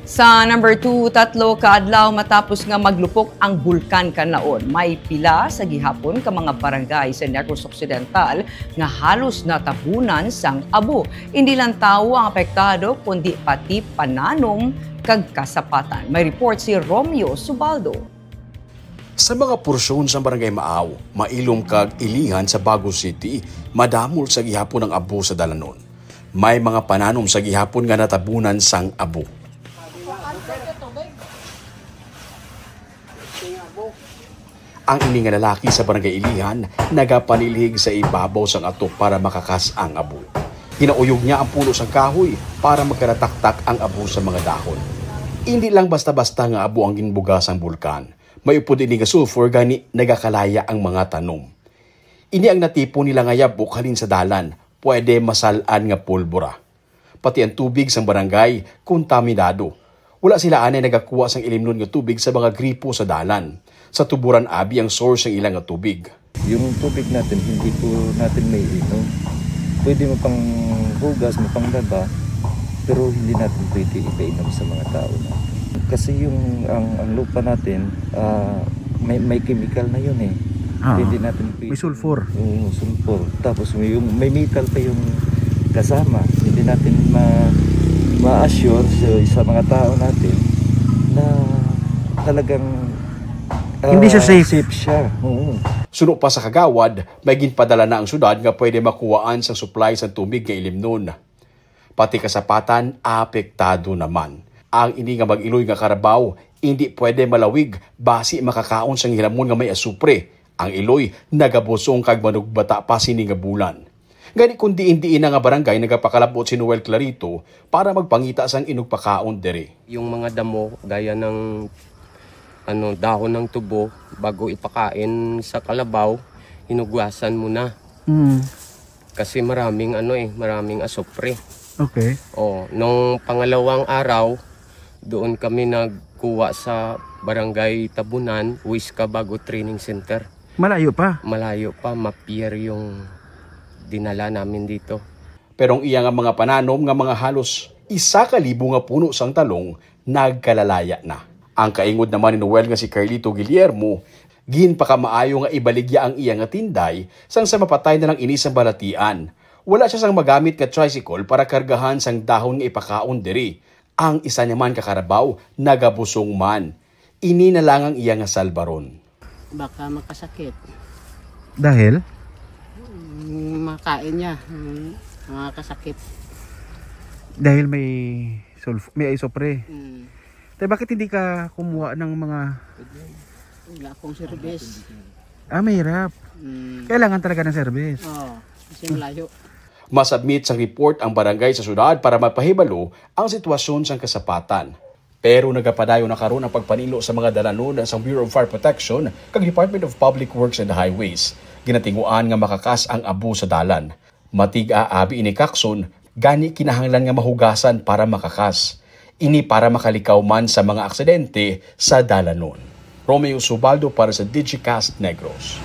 Sa number 2, tatlo kaadlaw matapos nga maglupok ang bulkan kanaon. May pila sa gihapon ka mga barangay sa Negros Occidental nga halos natabunan sang abo. Hindi lang tao ang apektado kundi pati pananom kag kasapatan. May report si Romeo Subaldo. Sa mga porsyon sa Barangay Maaw, Mailom kag Ilihan sa Bago City, madamol sa gihapon ang abo sa dalanon. May mga pananom sa gihapon nga natabunan sang abo. Ang ini nga lalaki sa Barangay Ilihan nagapanilhig sa ibabaw sang atok para makakas ang abo. Hinauyog niya ang puno sang kahoy para magkarataktak ang abo sa mga dahon. Hindi lang basta-basta nga abo ang ginbugas ang bulkan. May upod ini nga sulfur gani nagakalaya ang mga tanom. Ini ang natipo nila nga yabok halin sa dalan, pwede masalan nga pulbura. Pati ang tubig sang barangay kontaminado. Wala sila anay nagakuha sang ilimnon nga tubig sa mga gripo sa dalan. Sa tuburan abi ang source ng ilang nga tubig. Yung tubig natin, hindi po natin may inom. Pwede mo pang hugas, mo pang laba, pero hindi natin pwede ipainom sa mga tao na. Kasi yung ang lupa natin, may chemical na yun eh. Hindi natin pwede. May sulfur. Oo, sulfur. Tapos may metal pa yung kasama. Hindi natin ma-assure sa mga tao natin na talagang hindi siya safe. Safe siya. Oo. Suno pa sa kagawad, may ginpadala na ang syudad nga pwede makuhaan sa supply sa tubig nga ilimnon. Pati kasapatan, apektado naman. Ang ini nga mag-iloy nga karabaw, hindi pwede malawig basi makakaon sang hilamon nga may asupre. Ang iloy nagabusong kag manugbata pa sini nga bulan. Gani kundi hindi ina nga barangay nagapakalabot si Noel Clarito para magpangita sang inugpakaon dere. Yung mga damo gaya ng dahon ng tubo bago ipakain sa kalabaw, hinugasan mo na. Kasi maraming maraming asupre. Okay. Nung pangalawang araw, doon kami nagkuha sa Barangay Tabunan, Huisca Bago Training Center. Malayo pa? Malayo pa, mapier yung dinala namin dito. Pero ang iya nga mga pananom nga mga halos 1,000 nga puno sang talong nagkalalaya na. Ang kaingod naman ni Noel nga si Carlito Guillermo, ginpakamaayo nga ibaligya ang iya nga tinday sang sa mapatay na lang inisang balatian. Wala siya sang magamit nga tricycle para kargahan sang dahon nga ipakaon diri. Ang isa naman kakarabaw, nagabusong man. Ini na lang ang iya nga salbaron. Baka makasakit. Dahil? Makain niya. Makakasakit. Dahil may may isopre. Tayo bakit hindi ka kumuha ng mga... Wala akong service. Mahirap. Kailangan talaga ng service. Oo, kasi malayo. Masubmit sang report ang barangay sa syudad para mapahibalo ang sitwasyon sang kasapatan. Pero nagapadayon na karon ang pagpanilo sa mga dalanon sa Bureau of Fire Protection kag Department of Public Works and Highways. Ginatinguan nga makakas ang abo sa dalan. Matiga abi ini kakson, gani kinahanglan nga mahugasan para makakas. Ini para makalikaw man sa mga aksidente sa dalanon. Romeo Subaldo para sa Digicast Negros.